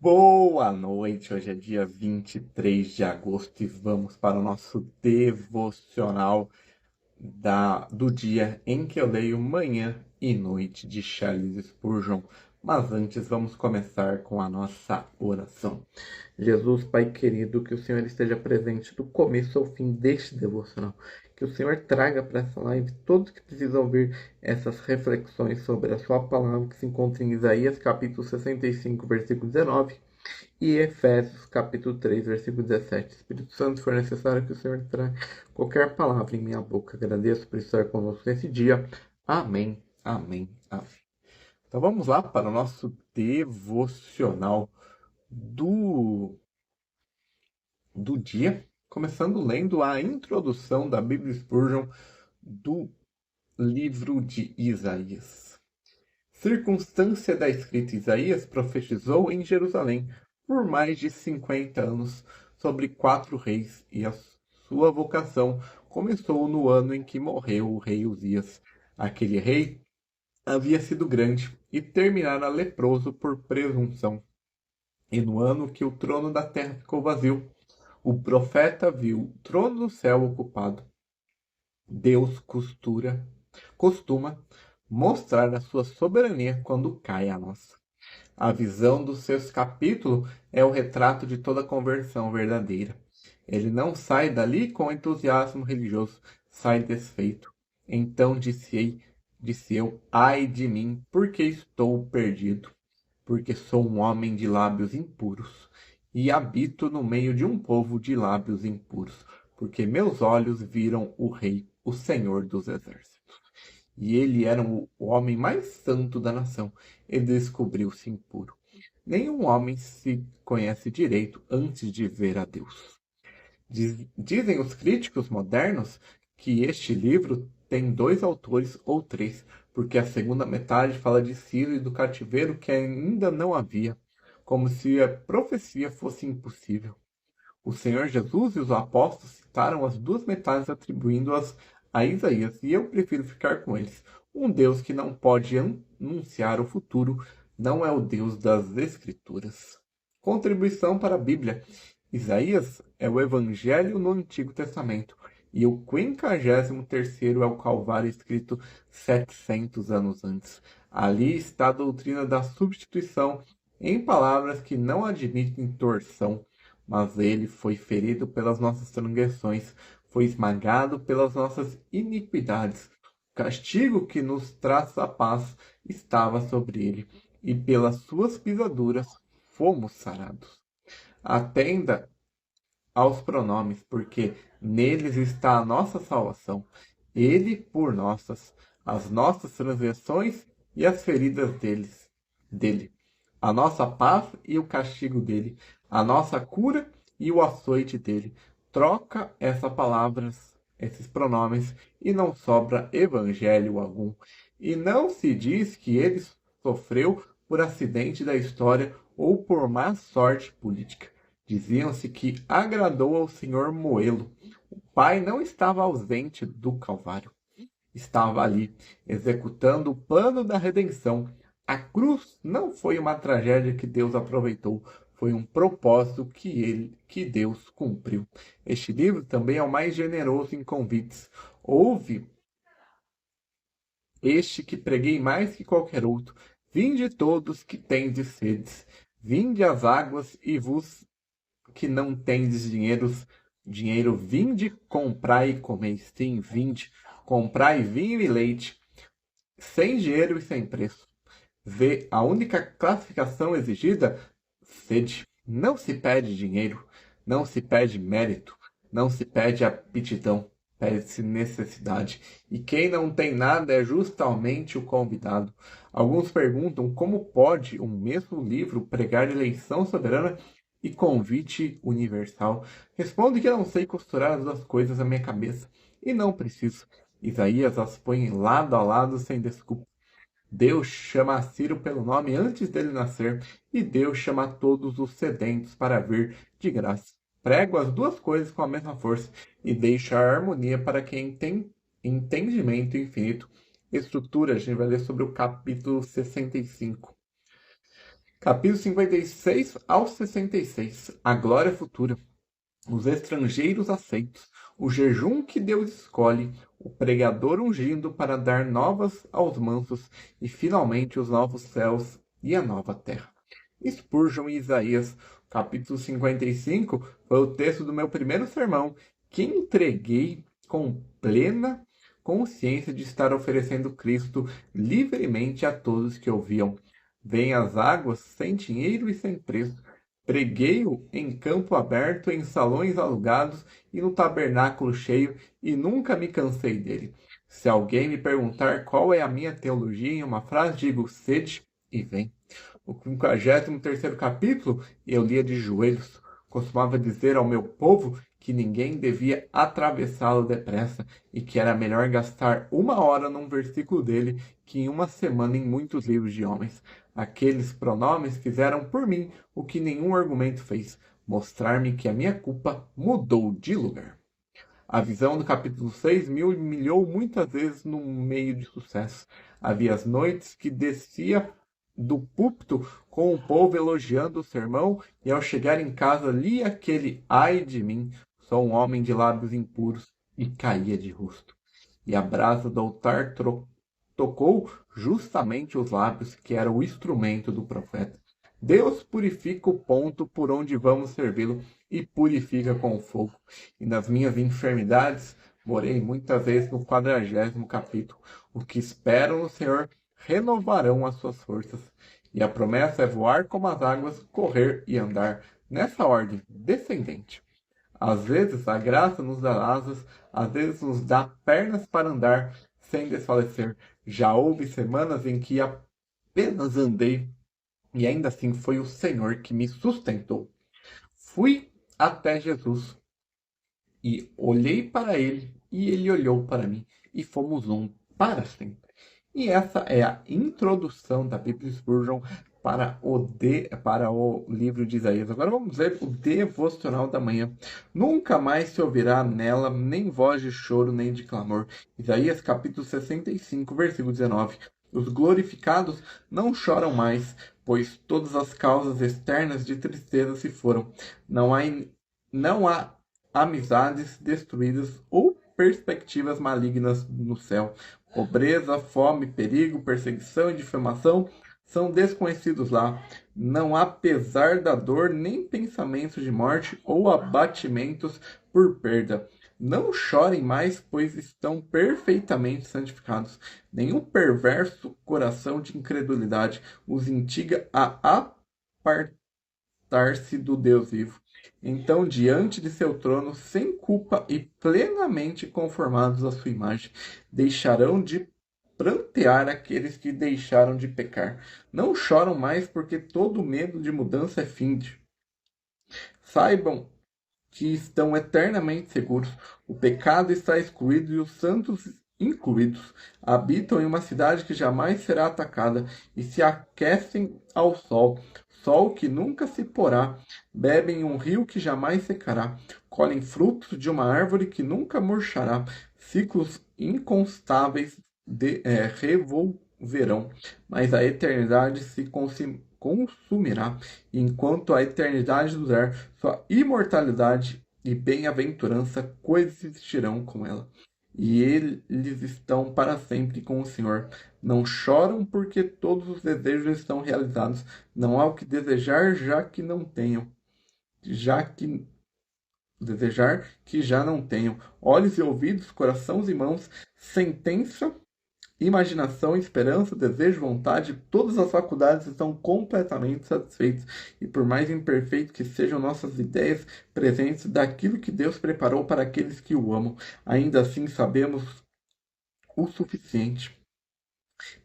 Boa noite, hoje é dia 23 de agosto e vamos para o nosso devocional do dia em que eu leio Manhã e Noite de Charles Spurgeon. Mas antes vamos começar com a nossa oração. Jesus, Pai querido, que o Senhor esteja presente do começo ao fim deste devocional. Que o Senhor traga para essa live todos que precisam ouvir essas reflexões sobre a sua palavra que se encontra em Isaías capítulo 65, versículo 19 e Efésios capítulo 3, versículo 17. Espírito Santo, se for necessário que o Senhor traga qualquer palavra em minha boca. Agradeço por estar conosco nesse dia. Amém, amém, amém. Então vamos lá para o nosso devocional do, do dia, começando lendo a introdução da Bíblia Spurgeon do livro de Isaías. Circunstância da escrita Isaías profetizou em Jerusalém por mais de 50 anos sobre 4 reis, e a sua vocação começou no ano em que morreu o rei Uzias. Aquele rei havia sido grande e terminara leproso por presunção. E no ano que o trono da terra ficou vazio, o profeta viu o trono do céu ocupado. Deus costuma mostrar a sua soberania quando cai a nossa. A visão do sexto capítulo é o retrato de toda conversão verdadeira. Ele não sai dali com entusiasmo religioso, sai desfeito. Então disse eu, ai de mim, porque estou perdido, porque sou um homem de lábios impuros, e habito no meio de um povo de lábios impuros, porque meus olhos viram o Rei, o Senhor dos Exércitos. E ele era o homem mais santo da nação, e descobriu-se impuro. Nenhum homem se conhece direito antes de ver a Deus. Dizem os críticos modernos que este livro tem 2 autores ou 3, porque a segunda metade fala de Ciro e do cativeiro que ainda não havia, como se a profecia fosse impossível. O Senhor Jesus e os apóstolos citaram as 2 metades atribuindo-as a Isaías, e eu prefiro ficar com eles. Um Deus que não pode anunciar o futuro não é o Deus das Escrituras. Contribuição para a Bíblia. Isaías é o Evangelho no Antigo Testamento, e o 53º é o Calvário escrito 700 anos antes. Ali está a doutrina da substituição em palavras que não admitem torção, mas ele foi ferido pelas nossas transgressões, foi esmagado pelas nossas iniquidades. O castigo que nos traz a paz estava sobre ele, e pelas suas pisaduras fomos sarados. Atenda aos pronomes, porque neles está a nossa salvação. Ele por as nossas transgressões e as feridas dele. A nossa paz e o castigo dele, a nossa cura e o açoite dele. Troca essas palavras, esses pronomes, e não sobra evangelho algum. E não se diz que ele sofreu por acidente da história ou por má sorte política. Diziam-se que agradou ao senhor Moelo. O pai não estava ausente do Calvário. Estava ali, executando o plano da redenção. A cruz não foi uma tragédia que Deus aproveitou, foi um propósito que Deus cumpriu. Este livro também é o mais generoso em convites. Houve este que preguei mais que qualquer outro. Vinde todos que tendes sedes, vinde às águas e vos que não tendes dinheiro, vinde, comprai e comeis. Sim, vinde, comprai vinho e leite, sem dinheiro e sem preço. Vê, a única classificação exigida, sede. Não se pede dinheiro, não se pede mérito, não se pede aptidão, pede-se necessidade. E quem não tem nada é justamente o convidado. Alguns perguntam como pode um mesmo livro pregar eleição soberana e convite universal. Respondo que não sei costurar as duas coisas na minha cabeça. E não preciso. Isaías as põe lado a lado sem desculpa. Deus chama a Ciro pelo nome antes dele nascer, e Deus chama todos os sedentos para vir de graça. Prego as duas coisas com a mesma força, e deixo a harmonia para quem tem entendimento infinito. Estrutura, a gente vai ler sobre o capítulo 65. Capítulo 56 ao 66. A glória futura. Os estrangeiros aceitos. O jejum que Deus escolhe. O pregador ungindo para dar novas aos mansos. E finalmente os novos céus e a nova terra. Spurgeon e Isaías. Capítulo 55 foi o texto do meu primeiro sermão, que entreguei com plena consciência de estar oferecendo Cristo livremente a todos que ouviam. Vêm as águas sem dinheiro e sem preço. Preguei-o em campo aberto, em salões alugados e no tabernáculo cheio, e nunca me cansei dele. Se alguém me perguntar qual é a minha teologia em uma frase, digo: sede e vem. O 53º capítulo eu lia de joelhos. Costumava dizer ao meu povo que ninguém devia atravessá-lo depressa e que era melhor gastar 1 hora num versículo dele que em 1 semana em muitos livros de homens. Aqueles pronomes fizeram por mim o que nenhum argumento fez, mostrar-me que a minha culpa mudou de lugar. A visão do capítulo 6 me humilhou muitas vezes no meio de sucesso. Havia as noites que descia do púlpito com o povo elogiando o sermão, e ao chegar em casa li aquele ai de mim, sou um homem de lábios impuros, e caía de rosto. E a brasa do altar tocou justamente os lábios, que era o instrumento do profeta. Deus purifica o ponto por onde vamos servi-lo e purifica com o fogo. E nas minhas enfermidades, morei muitas vezes no 40º capítulo. O que esperam no Senhor renovarão as suas forças. E a promessa é voar como as águas, correr e andar. Nessa ordem descendente. Às vezes a graça nos dá asas, às vezes nos dá pernas para andar sem desfalecer. Já houve semanas em que apenas andei e ainda assim foi o Senhor que me sustentou. Fui até Jesus e olhei para ele e ele olhou para mim e fomos um para sempre. E essa é a introdução da Bíblia Spurgeon para o livro de Isaías. Agora vamos ver o devocional da manhã. Nunca mais se ouvirá nela nem voz de choro nem de clamor. Isaías capítulo 65, versículo 19. Os glorificados não choram mais, pois todas as causas externas de tristeza se foram. Não há amizades destruídas ou perspectivas malignas no céu. Pobreza, fome, perigo, perseguição e difamação são desconhecidos lá. Não há pesar da dor, nem pensamentos de morte ou abatimentos por perda. Não chorem mais, pois estão perfeitamente santificados. Nenhum perverso coração de incredulidade os instiga a apartar-se do Deus vivo. Então, diante de seu trono, sem culpa e plenamente conformados à sua imagem, deixarão de prantear aqueles que deixaram de pecar. Não choram mais, porque todo medo de mudança é finde. Saibam que estão eternamente seguros. O pecado está excluído e os santos incluídos. Habitam em uma cidade que jamais será atacada e se aquecem ao sol. Sol que nunca se porá. Bebem um rio que jamais secará. Colhem frutos de uma árvore que nunca murchará. Ciclos inconstáveis revolverão, mas a eternidade se consumirá. Enquanto a eternidade durar, sua imortalidade e bem-aventurança coexistirão com ela. E eles estão para sempre com o Senhor. Não choram porque todos os desejos estão realizados. Não há o que desejar, já que não tenham. Desejar que já não tenham. Olhos e ouvidos, corações e mãos, sentença, imaginação, esperança, desejo, vontade, todas as faculdades estão completamente satisfeitas. E por mais imperfeito que sejam nossas ideias presentes daquilo que Deus preparou para aqueles que o amam, ainda assim sabemos o suficiente.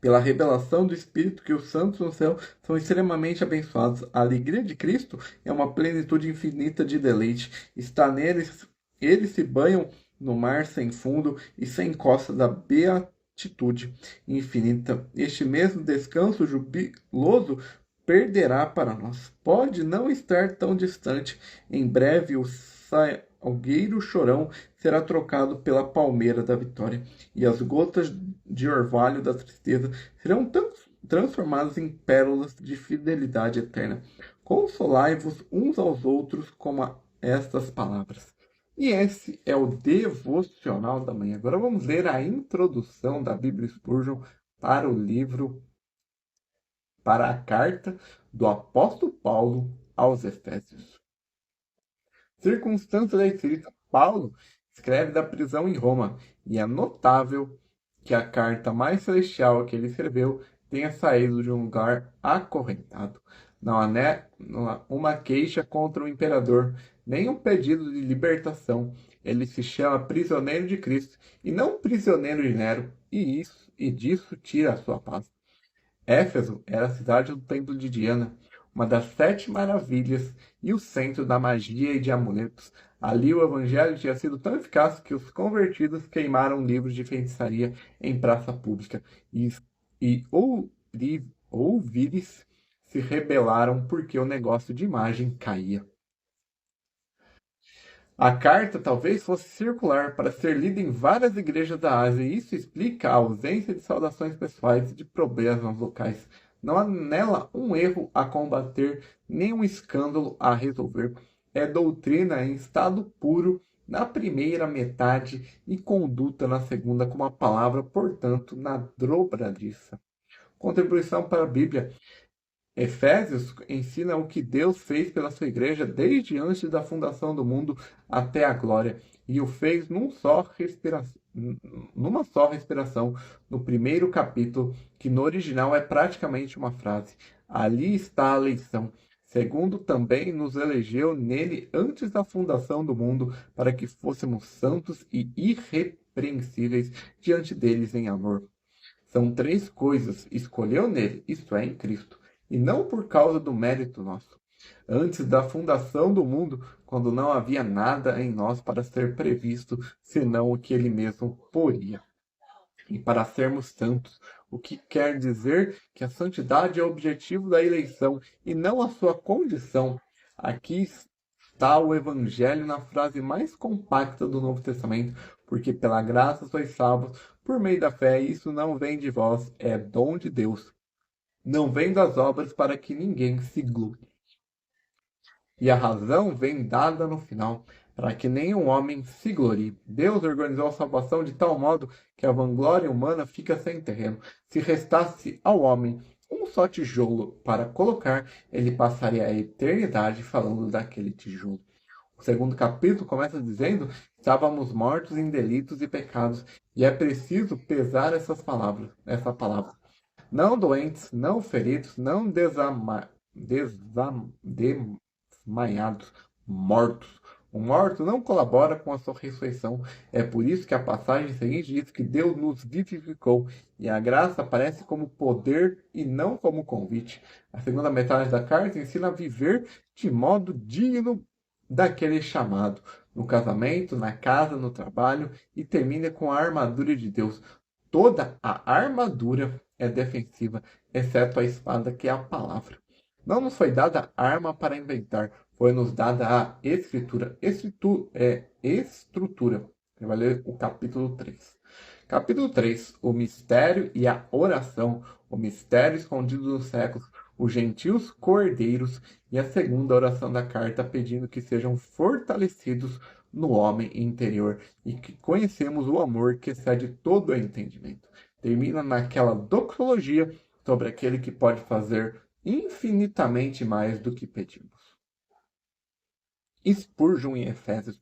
Pela revelação do Espírito, que os santos no céu são extremamente abençoados. A alegria de Cristo é uma plenitude infinita de deleite. Está neles, eles se banham no mar sem fundo e sem costa da beatitude infinita. Este mesmo descanso jubiloso perderá para nós. Pode não estar tão distante. Em breve o salgueiro chorão será trocado pela palmeira da vitória, e as gotas de orvalho da tristeza serão transformados em pérolas de fidelidade eterna. Consolai-vos uns aos outros com estas palavras. E esse é o devocional da manhã. Agora vamos ler a introdução da Bíblia Spurgeon para o livro, para a carta do apóstolo Paulo aos Efésios. Circunstância da escrita: Paulo escreve da prisão em Roma, e é notável que a carta mais celestial que ele escreveu tenha saído de um lugar acorrentado. Não há uma queixa contra o imperador, nem um pedido de libertação. Ele se chama prisioneiro de Cristo e não prisioneiro de Nero, e disso tira a sua paz. Éfeso era a cidade do templo de Diana, uma das 7 maravilhas e o centro da magia e de amuletos. Ali o evangelho tinha sido tão eficaz que os convertidos queimaram livros de feitiçaria em praça pública e ouvires se rebelaram porque o negócio de imagem caía. A carta talvez fosse circular para ser lida em várias igrejas da Ásia, e isso explica a ausência de saudações pessoais e de problemas locais. Não há nela um erro a combater, nem um escândalo a resolver. É doutrina em estado puro na primeira metade e conduta na segunda, com a palavra, portanto, na dobradiça. Contribuição para a Bíblia. Efésios ensina o que Deus fez pela sua igreja desde antes da fundação do mundo até a glória, e o fez numa só respiração, no primeiro capítulo, que no original é praticamente uma frase. Ali está a eleição. Segundo, também nos elegeu nele antes da fundação do mundo, para que fôssemos santos e irrepreensíveis diante deles em amor. São 3 coisas. Escolheu nele, isto é, em Cristo, e não por causa do mérito nosso. Antes da fundação do mundo, quando não havia nada em nós para ser previsto, senão o que ele mesmo poria. E para sermos santos, o que quer dizer que a santidade é o objetivo da eleição e não a sua condição. Aqui está o Evangelho na frase mais compacta do Novo Testamento, porque pela graça sois salvos por meio da fé, e isso não vem de vós, é dom de Deus. Não vem das obras para que ninguém se glorie. E a razão vem dada no final, para que nenhum homem se glorie. Deus organizou a salvação de tal modo que a vanglória humana fica sem terreno. Se restasse ao homem um só tijolo para colocar, ele passaria a eternidade falando daquele tijolo. O segundo capítulo começa dizendo: estávamos mortos em delitos e pecados, e é preciso pesar essa palavra. Não doentes, não feridos, não desmaiados, mortos. O morto não colabora com a sua ressurreição. É por isso que a passagem seguinte diz que Deus nos vivificou, e a graça aparece como poder e não como convite. A segunda metade da carta ensina a viver de modo digno daquele chamado, no casamento, na casa, no trabalho, e termina com a armadura de Deus. Toda a armadura é defensiva, exceto a espada, que é a palavra. Não nos foi dada arma para inventar, foi-nos dada a estrutura. Você vai ler o capítulo 3. Capítulo 3, o mistério e a oração, o mistério escondido nos séculos, os gentios cordeiros, e a segunda oração da carta pedindo que sejam fortalecidos no homem interior e que conhecemos o amor que excede todo o entendimento. Termina naquela doxologia sobre aquele que pode fazer infinitamente mais do que pedimos. Spurgeon em Efésios.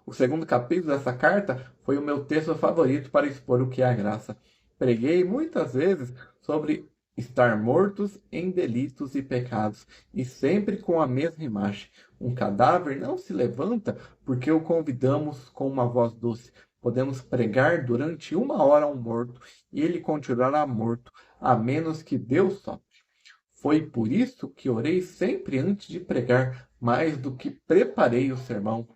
O segundo capítulo dessa carta foi o meu texto favorito para expor o que é a graça. Preguei muitas vezes sobre estar mortos em delitos e pecados, e sempre com a mesma imagem. Um cadáver não se levanta porque o convidamos com uma voz doce. Podemos pregar durante 1 hora a um morto, e ele continuará morto, a menos que Deus sopre. Foi por isso que orei sempre antes de pregar, mais do que preparei o sermão.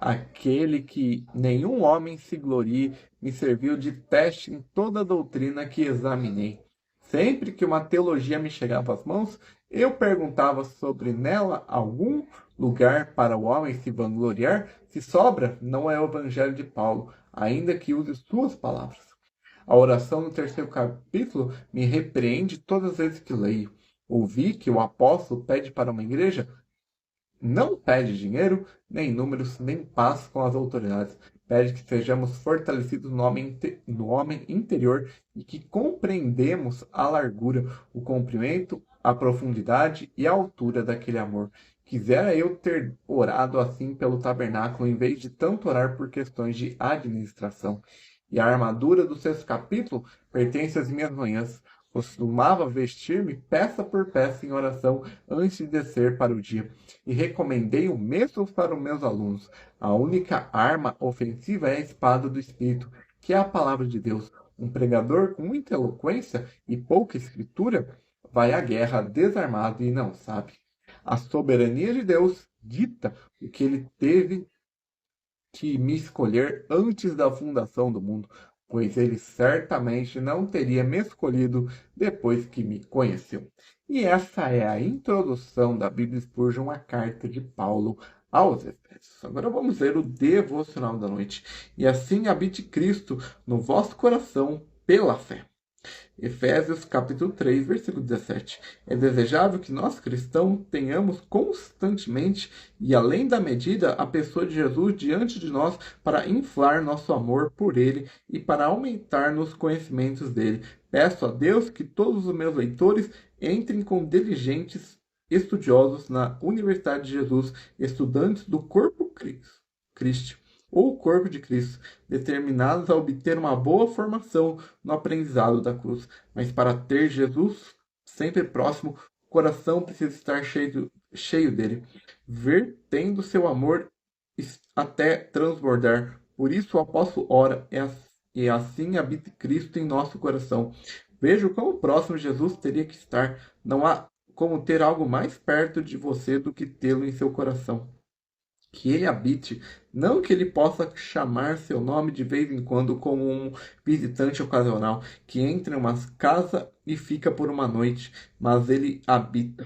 Aquele que nenhum homem se glorie me serviu de teste em toda a doutrina que examinei. Sempre que uma teologia me chegava às mãos, eu perguntava sobre nela algum lugar para o homem se vangloriar. Se sobra, não é o evangelho de Paulo, ainda que use suas palavras. A oração no terceiro capítulo me repreende todas as vezes que leio. Ouvi que o apóstolo pede para uma igreja, não pede dinheiro, nem números, nem paz com as autoridades. Pede que sejamos fortalecidos no homem interior e que compreendemos a largura, o comprimento, a profundidade e a altura daquele amor. Quisera eu ter orado assim pelo tabernáculo, em vez de tanto orar por questões de administração. E a armadura do sexto capítulo pertence às minhas manhãs. Costumava vestir-me peça por peça em oração antes de descer para o dia, e recomendei o mesmo para os meus alunos. A única arma ofensiva é a espada do Espírito, que é a palavra de Deus. Um pregador com muita eloquência e pouca escritura vai à guerra desarmado e não sabe. A soberania de Deus dita o que ele teve que me escolher antes da fundação do mundo, pois ele certamente não teria me escolhido depois que me conheceu. E essa é a introdução da Bíblia Spurgeon, a carta de Paulo aos Efésios. Agora vamos ver o devocional da noite. E assim habite Cristo no vosso coração pela fé. Efésios capítulo 3, versículo 17. É desejável que nós cristãos tenhamos constantemente e além da medida a pessoa de Jesus diante de nós para inflar nosso amor por ele e para aumentar nos conhecimentos dele. Peço a Deus que todos os meus leitores entrem com diligentes estudiosos na Universidade de Jesus, estudantes do corpo Cristo ou o corpo de Cristo, determinados a obter uma boa formação no aprendizado da cruz. Mas para ter Jesus sempre próximo, o coração precisa estar cheio dele, vertendo seu amor até transbordar. Por isso o apóstolo ora, e assim habite Cristo em nosso coração. Veja o quão próximo Jesus teria que estar. Não há como ter algo mais perto de você do que tê-lo em seu coração. Que ele habite, não que ele possa chamar seu nome de vez em quando como um visitante ocasional, que entra em uma casa e fica por uma noite, mas ele habita.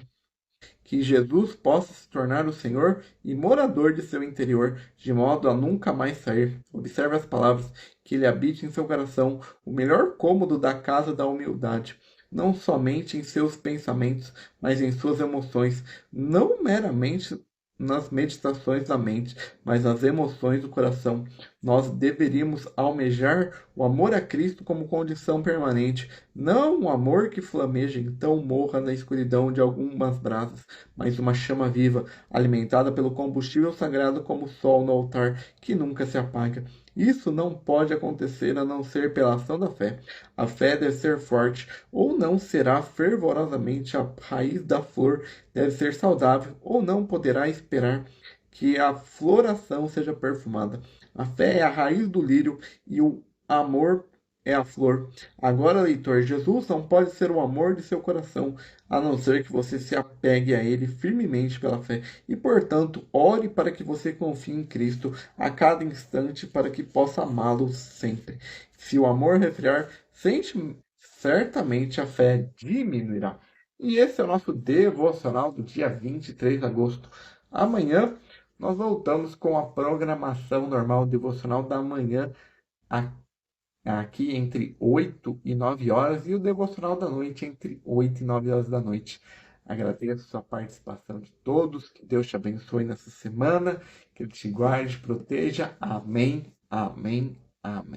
Que Jesus possa se tornar o Senhor e morador de seu interior, de modo a nunca mais sair. Observe as palavras, que ele habite em seu coração, o melhor cômodo da casa da humildade, não somente em seus pensamentos, mas em suas emoções, não meramente nas meditações da mente, mas nas emoções do coração. Nós deveríamos almejar o amor a Cristo como condição permanente, não um amor que flameja então morra na escuridão de algumas brasas, mas uma chama viva, alimentada pelo combustível sagrado como o sol no altar, que nunca se apaga. Isso não pode acontecer a não ser pela ação da fé. A fé deve ser forte, ou não será fervorosamente a raiz da flor, deve ser saudável, ou não poderá esperar que a floração seja perfumada. A fé é a raiz do lírio e o amor é a flor. Agora, leitor, Jesus não pode ser o amor de seu coração, a não ser que você se apegue a ele firmemente pela fé. E, portanto, ore para que você confie em Cristo a cada instante para que possa amá-lo sempre. Se o amor resfriar, certamente a fé diminuirá. E esse é o nosso devocional do dia 23 de agosto. Amanhã nós voltamos com a programação normal devocional da manhã, aqui entre 8 e 9 horas, e o devocional da noite entre 8 e 9 horas da noite. Agradeço a sua participação de todos, que Deus te abençoe nessa semana, que Ele te guarde, proteja. Amém, amém, amém.